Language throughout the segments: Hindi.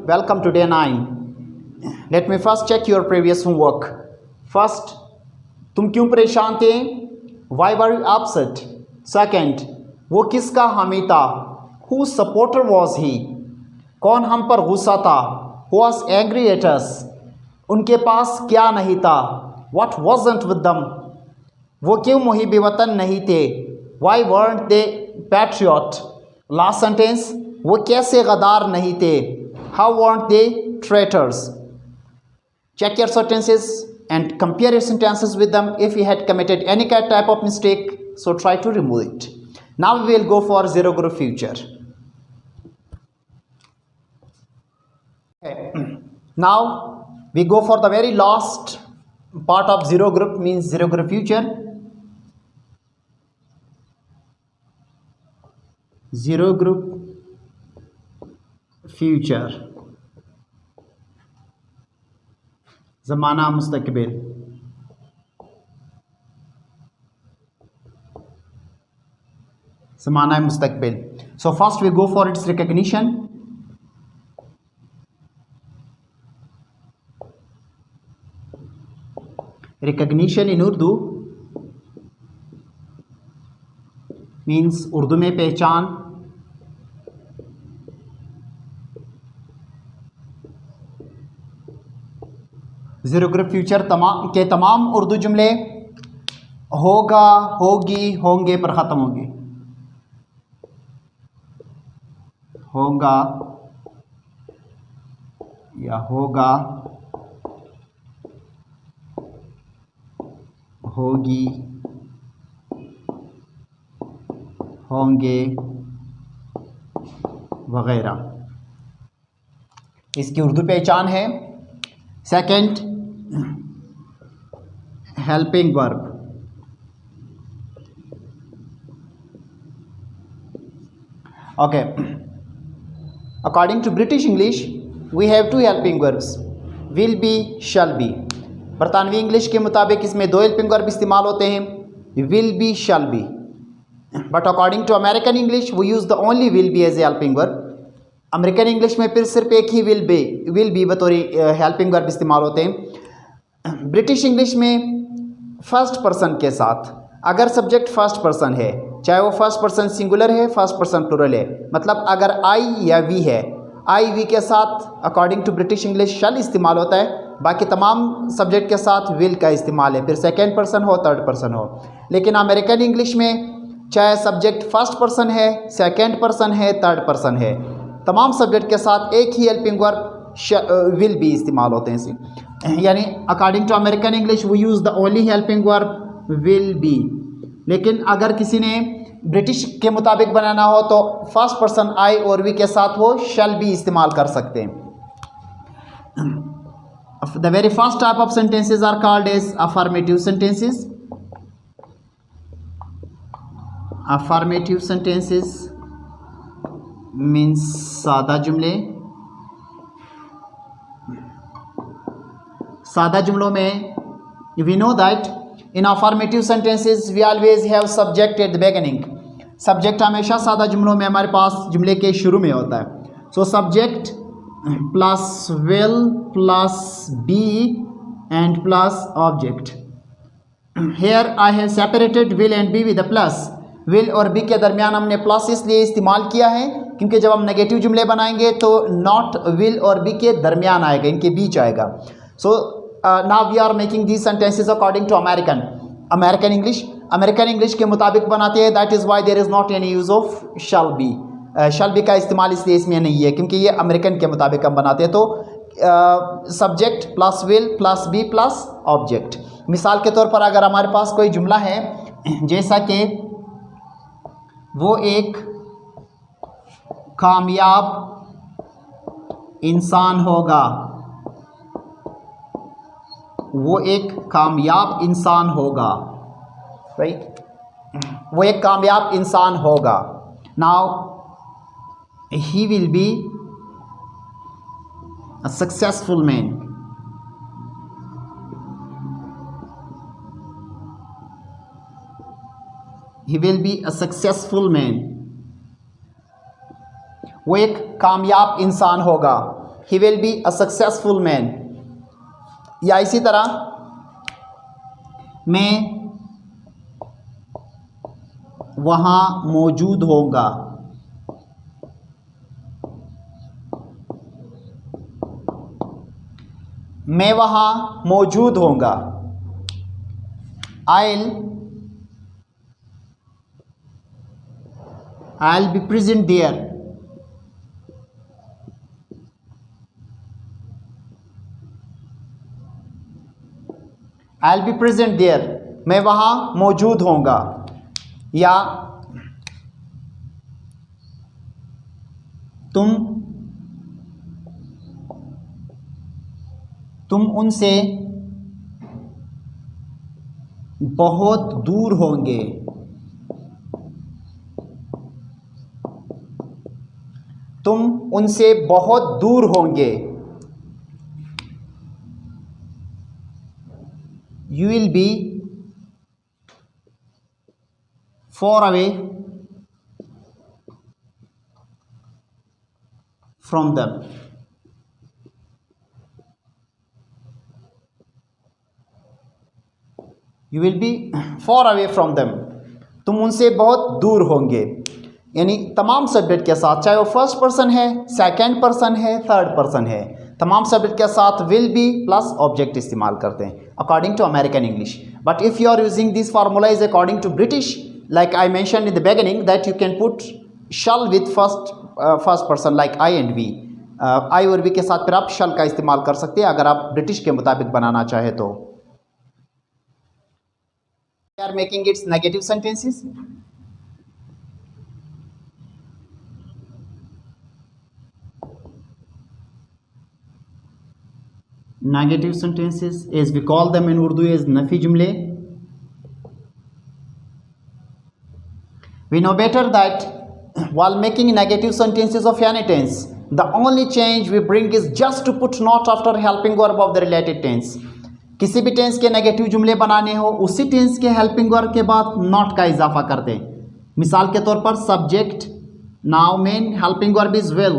welcome to day 9. Let me first check your previous homework. First, तुम क्यों परेशान थे? Why were you upset? Second, वो किसका हामी था? Whose supporter was he? कौन हम पर गुस्सा था? Who was angry at us? उनके पास क्या नहीं था? What wasn't with them? वो क्यों मुहिब वतन नहीं थे? Why weren't they patriot? Last sentence, वो कैसे गदार नहीं थे? How weren't they traitors? Check your sentences and compare your sentences with them. If you had committed any type of mistake, so try to remove it. Now we will go for zero group future. Okay. Now we go for the very last part of zero group, means zero group future. Zero group future. ज़माना मुस्तक़बिल. ज़माना मुस्तक़बिल. So first we go for its recognition. Recognition in Urdu means Urdu में पहचान. ज़ीरो ग्रुप फ्यूचर तमाम उर्दू जुमले होगा, होगी, होंगे पर ख़त्म होंगे. होगा या होगा, होगी, होंगे वगैरह, इसकी उर्दू पहचान है. Second, helping verb. Okay, according to British English we have two helping verbs, will be, shall be. बरतानवी इंग्लिश के मुताबिक इसमें दो हेल्पिंग वर्ब इस्तेमाल होते हैं, will be, shall be. But according to American English we use the only will be as a helping verb. American English में फिर सिर्फ एक ही विल बी बतौर हेल्पिंग वर्ब इस्तेमाल होते हैं. ब्रिटिश इंग्लिश में फर्स्ट पर्सन के साथ अगर सब्जेक्ट फर्स्ट पर्सन है, चाहे वो फर्स्ट पर्सन सिंगुलर है, फर्स्ट पर्सन प्लूरल है, मतलब अगर आई या वी है, आई वी के साथ अकॉर्डिंग टू ब्रिटिश इंग्लिश शैल इस्तेमाल होता है. बाकी तमाम सब्जेक्ट के साथ विल का इस्तेमाल है, फिर सेकेंड पर्सन हो, थर्ड पर्सन हो. लेकिन अमेरिकन इंग्लिश में चाहे सब्जेक्ट फर्स्ट पर्सन है, सेकेंड पर्सन है, थर्ड पर्सन है, तमाम सब्जेक्ट के साथ एक ही हेल्पिंग वर्ब विल बी इस्तेमाल होते हैं. यानी according to American English we use the only helping verb will be. लेकिन अगर किसी ने ब्रिटिश के मुताबिक बनाना हो तो फर्स्ट पर्सन आई और वी के साथ वो शैल बी इस्तेमाल कर सकते हैं. The very first type of sentences are called as affirmative sentences. Affirmative sentences means सादा जुमले. सादा जुमलों में we know that in affirmative sentences we always have subject at the beginning. Subject हमेशा सादा जुमलों में हमारे पास जुमले के शुरू में होता है. So subject plus will plus be and plus object. Here I have separated will and be with a plus. Will और बी के दरमियान हमने प्लस इसलिए इस्तेमाल किया है क्योंकि जब हम नेगेटिव जुमले बनाएंगे तो नॉट विल और बी के दरमियान आएगा, इनके बीच आएगा. So now we are making these sentences according to American English. American English के मुताबिक बनाते हैं. That is why there is not any use of shall be. Shall be का इस्तेमाल इसलिए इसमें नहीं है क्योंकि ये अमेरिकन के मुताबिक हम बनाते हैं. तो subject plus will plus be plus object. मिसाल के तौर पर अगर हमारे पास कोई जुमला है जैसा कि वो एक कामयाब इंसान होगा, वो एक कामयाब इंसान होगा, राइट, वो एक कामयाब इंसान होगा. Now he will be a successful man. he will be a successful man. वो एक कामयाब इंसान होगा. ही will be a successful man. या इसी तरह मैं वहाँ मौजूद होगा। मैं वहाँ मौजूद होऊंगा। I'll be present there। I'll be present there। मैं वहाँ मौजूद होऊंगा। या तुम उनसे बहुत दूर होंगे। तुम उनसे बहुत दूर होंगे। You will be far away from them। You will be far away from them। तुम उनसे बहुत दूर होंगे। यानी तमाम सब्जेक्ट के साथ, चाहे वो फर्स्ट पर्सन है, सेकंड पर्सन है, थर्ड पर्सन है, तमाम सब्जेक्ट के साथ विल बी प्लस ऑब्जेक्ट इस्तेमाल करते हैं according to American English. But if you are using this formula is according to British, like I mention in the beginning that you can put shall with first person like I and we. I और वी के साथ फिर आप शल का इस्तेमाल कर सकते हैं अगर आप ब्रिटिश के मुताबिक बनाना चाहे तो। We are making its negative sentences। Negative sentences as we call them in Urdu as nafi jumle। We know better that while making negative sentences of any tense, the only change we bring is just to put not after helping verb of the related tense। किसी भी टेंस के नेगेटिव जुमले बनाने हो, उसी टेंस के हेल्पिंग वर्ब के बाद नॉट का इजाफा कर दें। मिसाल के तौर पर subject now main helping verb is will,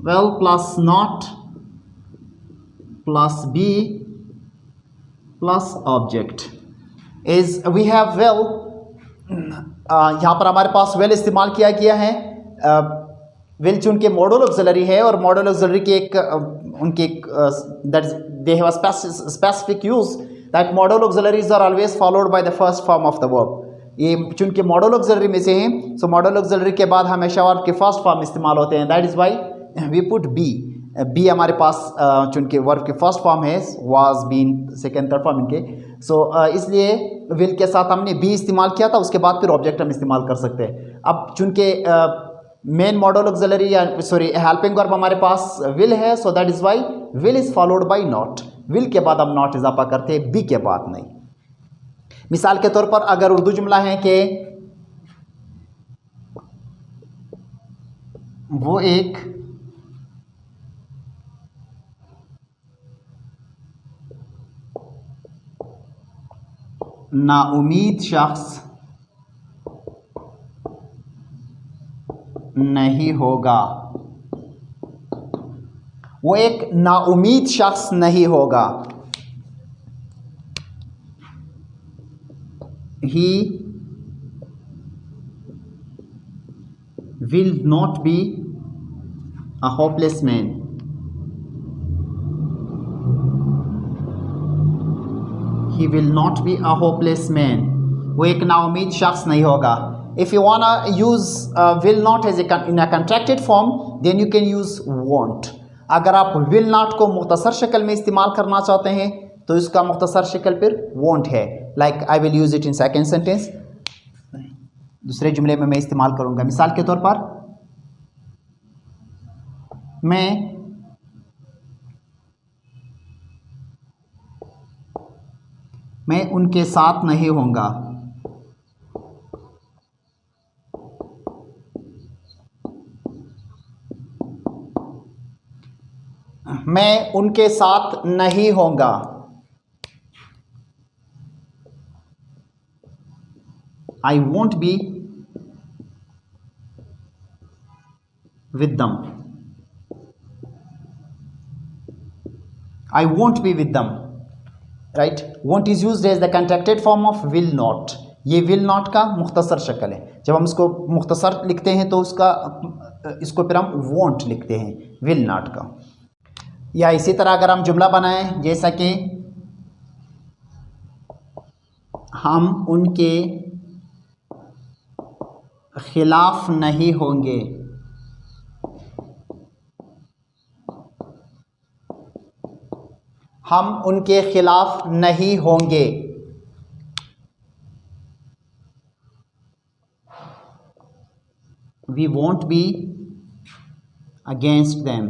will plus not plus be plus object. Is we have will, यहाँ पर हमारे पास वेल इस्तेमाल किया गया है। विल चूंकि मॉडल ऑक्सिलरी है और मॉडल ऑक्सिलरी की एक उनकी एक that they have a specific use that modal auxiliaries are always followed by the first form of the verb। ये चूंकि मॉडल ऑक्सिलरी में से हैं, सो मॉडल ऑक्सिलरी के बाद हमेशा वर्ब के फर्स्ट फॉर्म इस्तेमाल होते हैं। That is why we put be. Be हमारे पास चूंकि वर्ब के फर्स्ट फॉर्म है, was, been, second, third form इनके, सो इसलिए विल के साथ हमने बी इस्तेमाल किया था, उसके बाद फिर ऑब्जेक्ट हम इस्तेमाल कर सकते हैं। अब चूंकि मेन मॉडल ऑक्सिलरी या सॉरी हेल्पिंग वर्ब हमारे पास विल है, so that is Y will is followed by not. Will के बाद हम नॉट इजाफा करते हैं, बी के बाद नहीं। मिसाल के तौर पर अगर उर्दू जुमला है कि वो एक नाउमीद शख्स नहीं होगा, वो एक नाउमीद शख्स नहीं होगा। He will not be a hopeless man। He will not be a hopeless man। वो एक नाउमीद शख्स नहीं होगा। If you wanna use will not as in a contracted form, then you can use won't। अगर आप will not को मुख्तसर शक्ल में इस्तेमाल करना चाहते हैं तो इसका मुख्तसर शक्ल फिर won't है। Like I will use it in second sentence, दूसरे जुमले में मैं इस्तेमाल करूंगा। मिसाल के तौर पर मैं उनके साथ नहीं होऊंगा। मैं उनके साथ नहीं होऊंगा। I won't be with them। I won't be with them. Right, won't is used as the contracted form of will not. ये will not का मुख्तसर शक्ल है। जब हम इसको मुख्तसर लिखते हैं तो इसको फिर हम won't लिखते हैं will not का। या इसी तरह अगर हम जुमला बनाएं जैसा कि हम उनके खिलाफ नहीं होंगे, हम उनके खिलाफ नहीं होंगे। We won't be against them.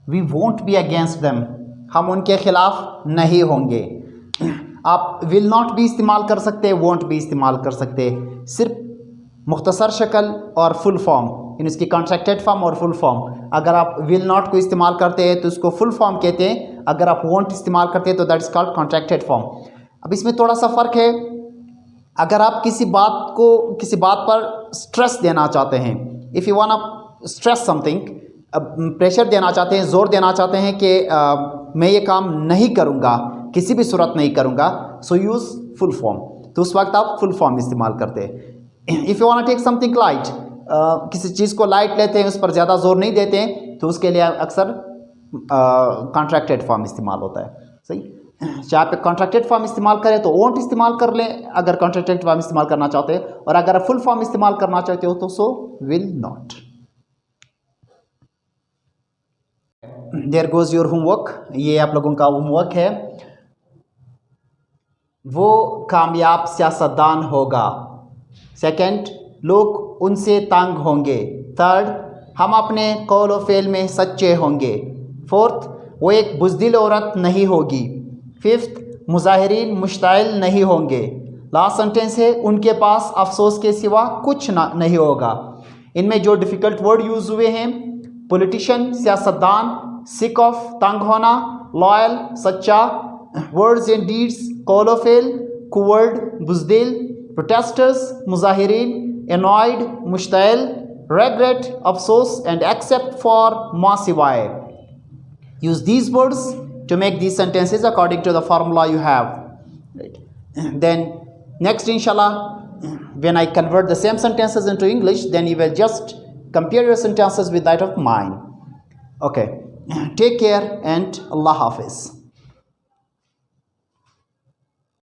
We won't be against them. हम उनके खिलाफ नहीं होंगे। आप will not भी इस्तेमाल कर सकते, won't भी इस्तेमाल कर सकते। सिर्फ मुख्तसर शक्ल और फुल फॉर्म, इन इसकी कॉन्ट्रैक्टेड फॉर्म और फुल फॉर्म। अगर आप will not को इस्तेमाल करते हैं तो उसको फुल फॉर्म कहते हैं, अगर आप won't इस्तेमाल करते हैं तो that is called contracted form. अब इसमें थोड़ा सा फ़र्क है। अगर आप किसी बात पर स्ट्रेस देना चाहते हैं, if you want stress something, pressure देना चाहते हैं, ज़ोर देना चाहते हैं कि मैं ये काम नहीं करूँगा, किसी भी सूरत नहीं करूँगा, सो यूज़ फुल फॉर्म। तो उस वक्त आप फुल फॉर्म इस्तेमाल करते हैं। If you want take something light, किसी चीज़ को लाइट लेते हैं, उस पर ज़्यादा ज़ोर नहीं देते हैं, तो उसके लिए अक्सर कॉन्ट्रैक्टेड फॉर्म इस्तेमाल होता है। सही, चाहे आप कॉन्ट्रैक्टेड फॉर्म इस्तेमाल करें तो वोंट इस्तेमाल कर लें अगर कॉन्ट्रैक्टेड फॉर्म इस्तेमाल करना चाहते हैं, और अगर फुल फॉर्म इस्तेमाल करना चाहते हो तो so will not. There goes your homework, ये आप लोगों का होमवर्क है। वो कामयाब सियासतदान होगा। सेकंड, लोग उनसे तंग होंगे। थर्ड, हम अपने कौल व फेल में सच्चे होंगे। फोर्थ, वो एक बुज़दिल औरत नहीं होगी। फिफ्थ, मुजाहिरीन मुश्ताइल नहीं होंगे। लास्ट सेंटेंस है, उनके पास अफसोस के सिवा कुछ नहीं होगा। इनमें जो डिफ़िकल्ट वर्ड यूज़ हुए हैं, पॉलिटिशियन सियासतदान, सिक ऑफ तंग होना, लॉयल सच्चा, words and deeds call of fail, coward बुज़दिल, प्रोटेस्टर्स मुजाहिरीन, एनॉयड मुश्ताइल, regret अफसोस, एंड एक्सेप्ट फॉर मा सिवाय। Use these words to make these sentences according to the formula you have. Right. Then next, inshallah, when I convert the same sentences into English, then you will just compare your sentences with that of mine. Okay. Take care and Allah Hafiz.